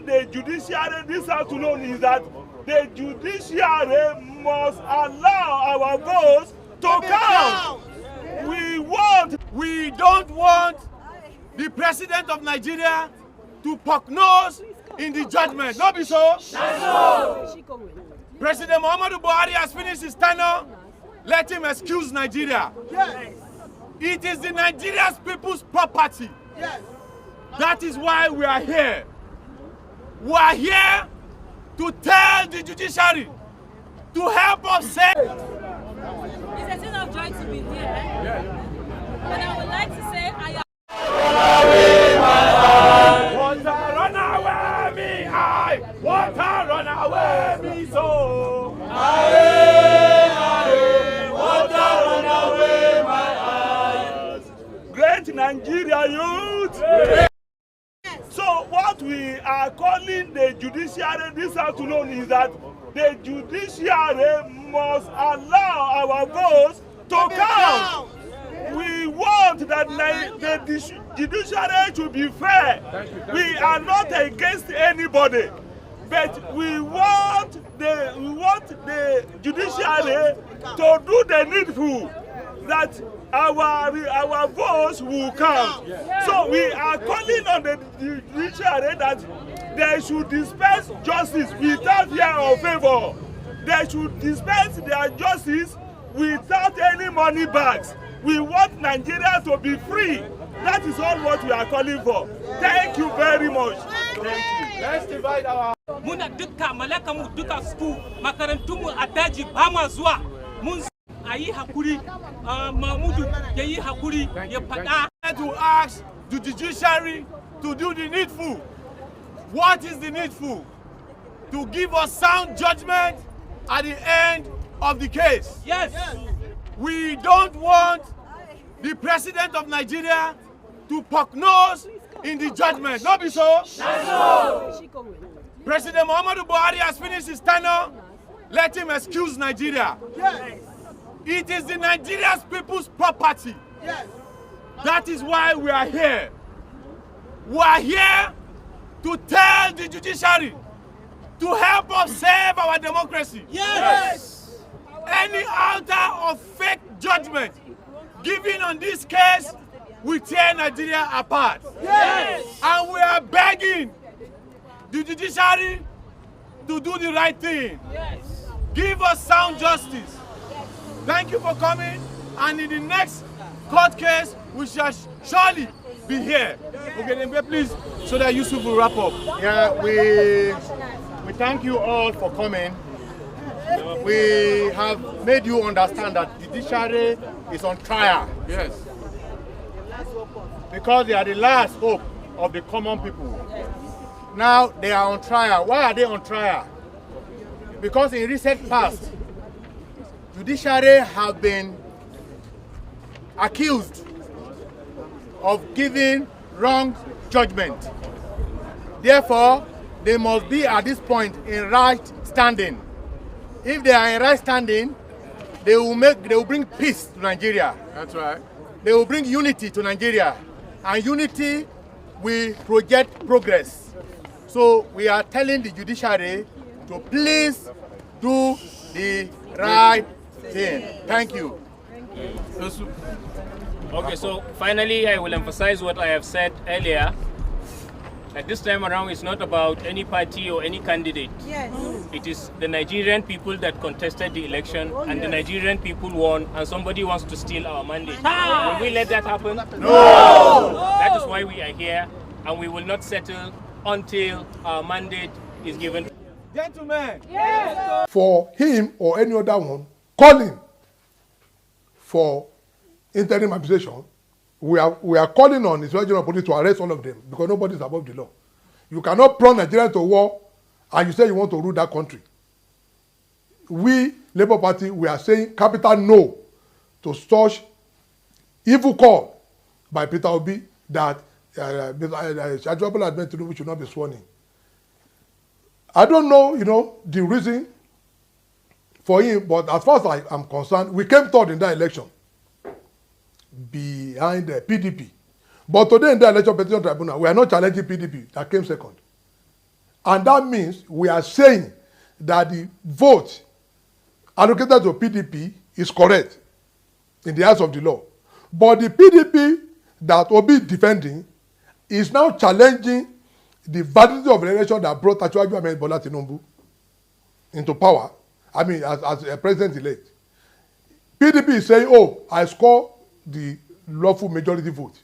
calling the judiciary this afternoon is that the judiciary must allow our votes to count. We don't want the president of Nigeria to poke nose in the judgment. Not be so? No. President Muhammadu Buhari has finished his tenure. Let him excuse Nigeria. Yes. It is the Nigeria's people's property. Yes. That is why we are here. We are here to tell the judiciary to help us save. It's a thing of joy to be here. Yeah. But I would like to say I am. Water run away me high, water run away me so. Water run away my eyes. Great Nigeria youth. Yeah. So what we are calling the judiciary this afternoon is that the judiciary must allow our votes to count. We want that the judiciary to be fair. We are not against anybody, but we want the judiciary to do the needful, that our votes will count. So we are calling on the judiciary that they should dispense justice without fear or favor. They should dispense their justice without any money bags. We want Nigeria to be free. That is all what we are calling for. Thank you very much. Thank you. Let's divide our. Muna duka malaka mu duka school makarantu mu a daji ba ma zuwa mun ayi hakuri Mahmudu ya yi hakuri ya fada. To ask the judiciary to do the needful. What is the needful? To give us sound judgment at the end of the case. Yes. We don't want the president of Nigeria to poke nose in the judgment. Not be so? No. President Muhammadu Buhari has finished his tenure. Let him excuse Nigeria. Yes. It is the Nigeria's people's property. Yes. That is why we are here. We are here to tell the judiciary to help us save our democracy. Yes. Any altar of fake judgment given on this case will tear Nigeria apart. Yes. And we are begging the judiciary to do the right thing. Yes. Give us sound justice. Thank you for coming. And in the next court case, we shall surely be here. Okay, then please, so that Yusuf will wrap up. Yeah, we thank you all for coming. We have made you understand that the judiciary is on trial. Yes. Because they are the last hope of the common people. Now they are on trial. Why are they on trial? Because in recent past, judiciary have been accused of giving wrong judgment. Therefore, they must be at this point in right standing. If they are in right standing, they will bring peace to Nigeria. That's right. They will bring unity to Nigeria, and unity will project progress. So we are telling the judiciary to please do the right thing. Thank you. Okay, so finally I will emphasize what I have said earlier. At this time around, it's not about any party or any candidate. Yes. It is the Nigerian people that contested the election, and the Nigerian people won, and somebody wants to steal our mandate. Will we let that happen? No! That is why we are here, and we will not settle until our mandate is given. Gentlemen, yes. For him or any other one calling for interim administration, we are calling on the General Police to arrest all of them, because nobody is above the law. You cannot plunge Nigeria to war and you say you want to rule that country. We, Labour Party, we are saying capital no to such evil call by Peter Obi that Ajwabula Admin Tinubu should not be sworn in. I don't know, the reason for him, but as far as I am concerned, we came third in that election, behind the PDP. But today in the election petition tribunal, we are not challenging PDP, that came second. And that means we are saying that the vote allocated to PDP is correct in the eyes of the law. But the PDP that Obi defending is now challenging the validity of the election that brought Asiwaju Ahmed Bola Tinubu into power. I mean, as a president-elect. PDP is saying, oh, I score the lawful majority vote.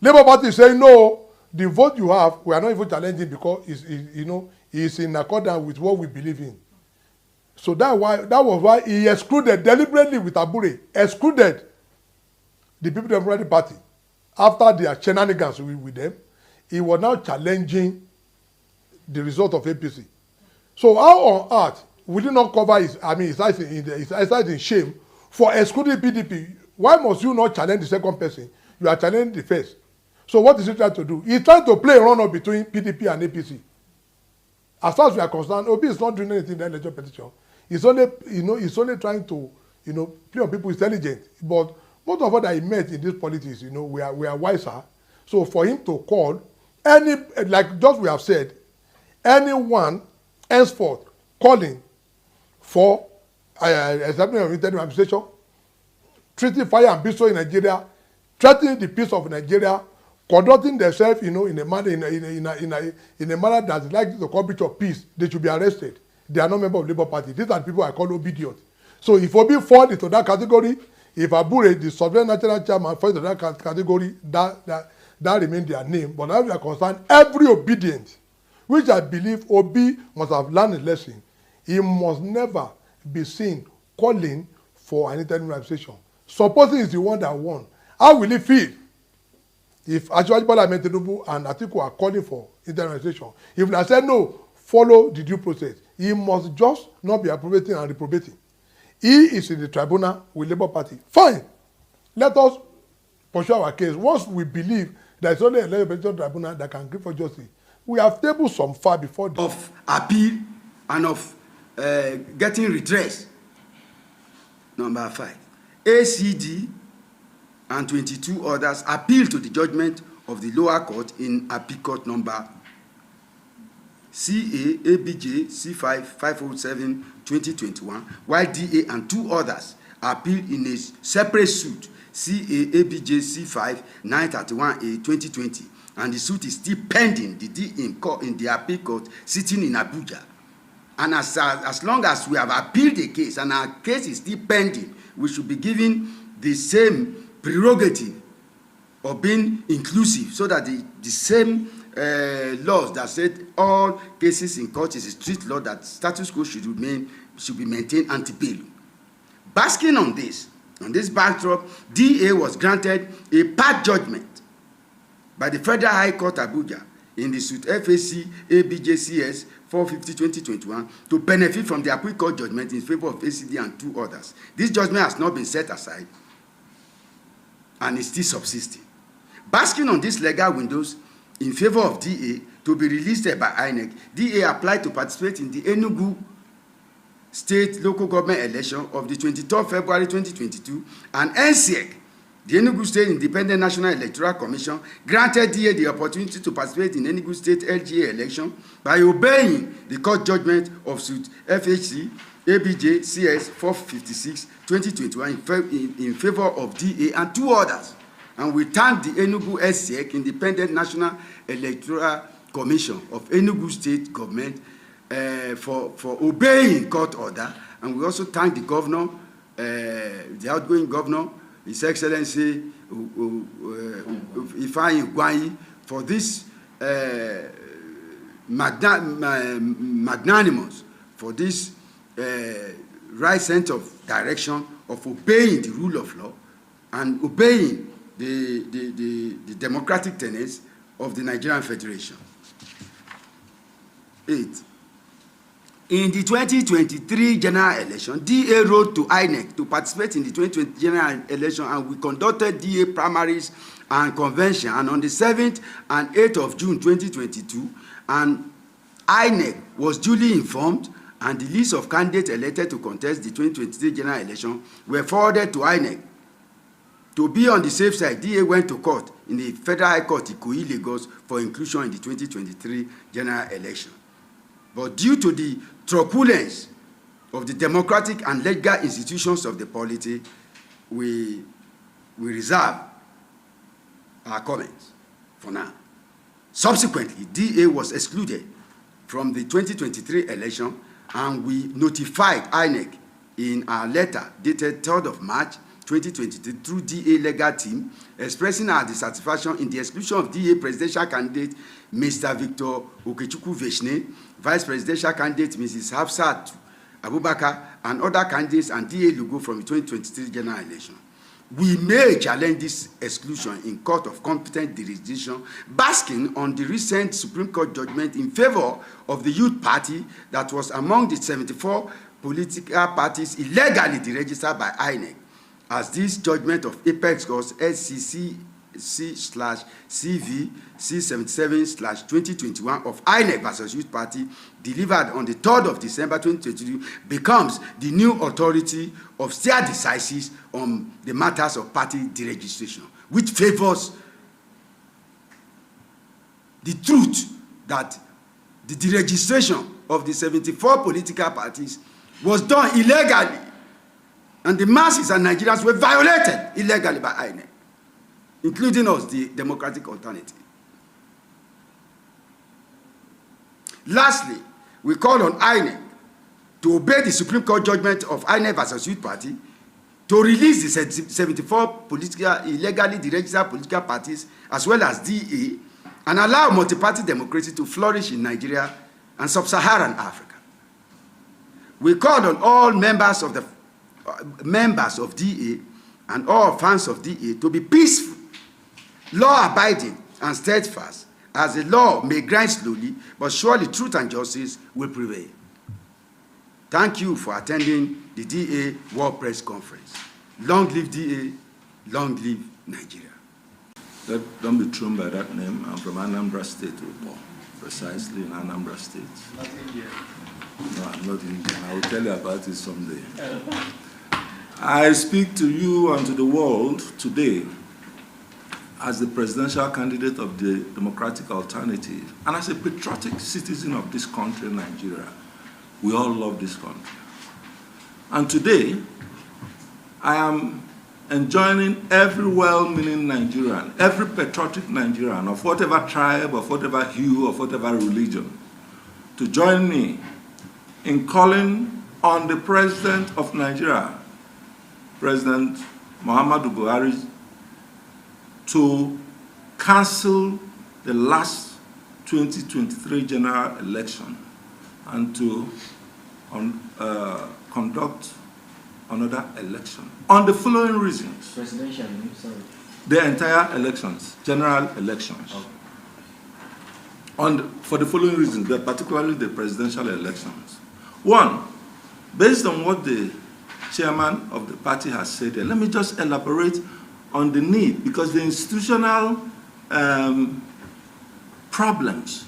Labour Party is saying, no, the vote you have, we are not even challenging because it's in accordance with what we believe in. So that was why he excluded deliberately with Abure, excluded the People Democratic Party after their shenanigans with them. He was now challenging the result of APC. So how on earth will he not cover his eyes in shame for excluding PDP? Why must you not challenge the second person? You are challenging the first. So what is he trying to do? He's trying to play a run-up between PDP and APC. As far as we are concerned, Obi is not doing anything in the election petition. He's only trying to, play on people's intelligence. But most of what I met in this politics, we are wiser. So for him to call like just we have said, anyone henceforth calling for establishment of interim administration, treating fire and bistro in Nigeria, threatening the peace of Nigeria, conducting themselves, in a manner that is likely to call breach of peace, they should be arrested. They are not members of the Labour Party. These are the people I call obedient. So if Obi fall into that category, if Abure, the Sovereign National Chairman, fall into that category, that remains their name. But as we are concerned, every obedient, which I believe Obi must have learned a lesson, he must never be seen calling for an interim administration. Supposing he's the one that won, how will he feel if Asiwaju Bola Ahmed Tinubu and Atiku are calling for interim administration? If they said no, follow the due process. He must just not be appropriating and reprobating. He is in the tribunal with Labour Party. Fine. Let us pursue our case. Once we believe there is only a legislative tribunal that can give for justice, we have tabled some far before this. Of appeal and of getting redress. Number 5. ACD and 22 others appeal to the judgment of the lower court in appeal court number CA ABJ C5 507 2021, while DA and 2 others appeal in a separate suit CA ABJ C5 931A 2020, and the suit is still pending in the appeal court sitting in Abuja. And as long as we have appealed the case and our case is still pending, we should be given the same prerogative of being inclusive, so that the same laws that said all cases in court is a strict law, that status quo should be maintained ante bellum. Basking on this backdrop, DA was granted a part judgment by the Federal High Court Abuja in the suit FAC ABJCS 450/2021 to benefit from the appeal court judgment in favor of ACD and 2 others. This judgment has not been set aside and is still subsisting. Basking on these legal windows in favor of DA to be released by INEC, DA applied to participate in the Enugu State Local Government election of the 23rd February 2022, and NSEC, the Enugu State Independent National Electoral Commission, granted DA the opportunity to participate in Enugu State LGA election by obeying the court judgment of suit FHC ABJ CS 456/2021 in favor of DA and 2 others. And we thank the Enugu SEC, Independent National Electoral Commission of Enugu State Government, for obeying court order. And we also thank the governor, the outgoing governor, His Excellency Ifeanyi Ugwuanyi, for this magnanimous, for this right sense of direction of obeying the rule of law and obeying the democratic tenets of the Nigerian Federation. 8. In the 2023 general election, DA wrote to INEC to participate in the 2020 general election, and we conducted DA primaries and convention. And on the 7th and 8th of June 2022, and INEC was duly informed, and the list of candidates elected to contest the 2023 general election were forwarded to INEC. To be on the safe side, DA went to court in the Federal High Court Ikoyi, Lagos for inclusion in the 2023 general election. But due to the truculence of the democratic and legal institutions of the polity, we reserve our comments for now. Subsequently, DA was excluded from the 2023 election, and we notified INEC in our letter dated 3rd of March 2023 through DA legal team, expressing our dissatisfaction in the exclusion of DA presidential candidate Mr. Victor Okechukwu-Veshne, vice presidential candidate Mrs. Hafsat Abubakar, and other candidates and DA logo from the 2023 general election. We may challenge this exclusion in court of competent jurisdiction, basking on the recent Supreme Court judgment in favor of the Youth Party that was among the 74 political parties illegally deregistered by INEC, as this judgment of Apex Court SCC/CV C77/2021 of INEC versus Youth Party, delivered on the 3rd of December 2022, becomes the new authority of stare decisis on the matters of party deregistration, which favors the truth that the deregistration of the 74 political parties was done illegally, and the masses and Nigerians were violated illegally by INEC, including us, the democratic alternative. Lastly, we call on INEC to obey the Supreme Court judgment of INEC versus Youth Party, to release the 74 illegally deregistered political parties as well as DA, and allow multi-party democracy to flourish in Nigeria and sub-Saharan Africa. We call on all members of DA and all fans of DA to be peaceful, law-abiding, and steadfast, as the law may grind slowly, but surely truth and justice will prevail. Thank you for attending the DA World Press Conference. Long live DA, long live Nigeria. Don't be thrown by that name. I'm from Anambra State, precisely in Anambra State. Not Indian. No, I'm not Indian. I will tell you about it someday. I speak to you and to the world today as the presidential candidate of the Democratic Alternative and as a patriotic citizen of this country, Nigeria. We all love this country. And today, I am enjoining every well-meaning Nigerian, every patriotic Nigerian of whatever tribe, of whatever hue, of whatever religion, to join me in calling on the President of Nigeria, President Muhammadu Buhari, to cancel the last 2023 general election and to conduct another election on the following reasons. Presidential, sorry. The entire elections, general elections. Okay. For the following reasons, but particularly the presidential elections. One, based on what the chairman of the party has said here, let me just elaborate on the need, because the institutional problems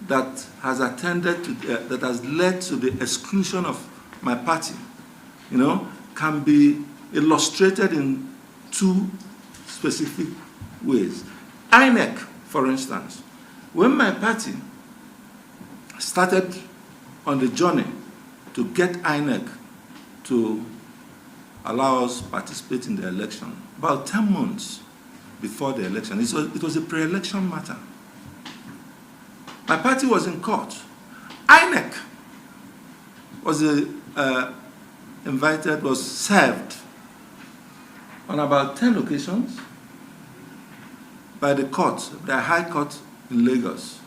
that has attended to, that has led to the exclusion of my party, can be illustrated in two specific ways. INEC, for instance, when my party started on the journey to get INEC to allow us to participate in the election, about 10 months before the election, it was a pre-election matter. My party was in court. INEC was was served on about 10 occasions by the court, the High Court in Lagos.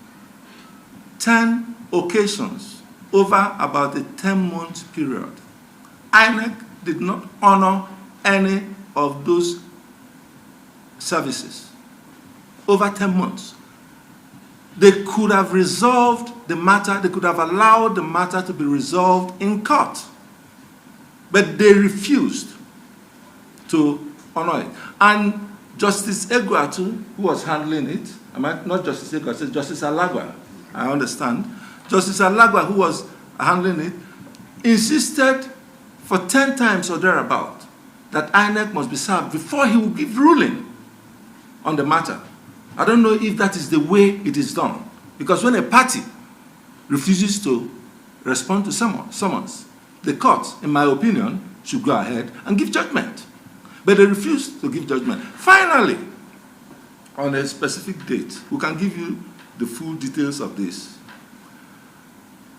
10 occasions over about a 10-month period. INEC did not honor any of those services over 10 months. They could have resolved the matter, they could have allowed the matter to be resolved in court. But they refused to honor it. And Justice Egwatu, who was handling it, not Justice Egwatu, Justice Alagwa, I understand. Justice Alagwa, who was handling it, insisted for 10 times or thereabout that INEC must be served before he will give ruling on the matter. I don't know if that is the way it is done. Because when a party refuses to respond to summons, the court, in my opinion, should go ahead and give judgment. But they refuse to give judgment. Finally, on a specific date, we can give you the full details of this.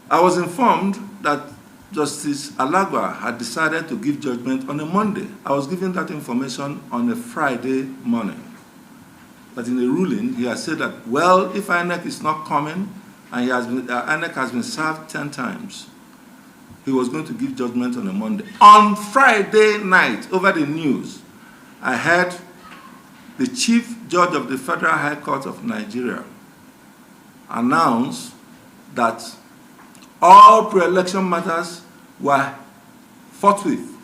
I was informed that Justice Alagwa had decided to give judgment on a Monday. I was given that information on a Friday morning. But in the ruling, he has said that, well, if INEC is not coming, and INEC has been served 10 times, he was going to give judgment on a Monday. On Friday night, over the news, I heard the Chief Judge of the Federal High Court of Nigeria announce that all pre-election matters were forthwith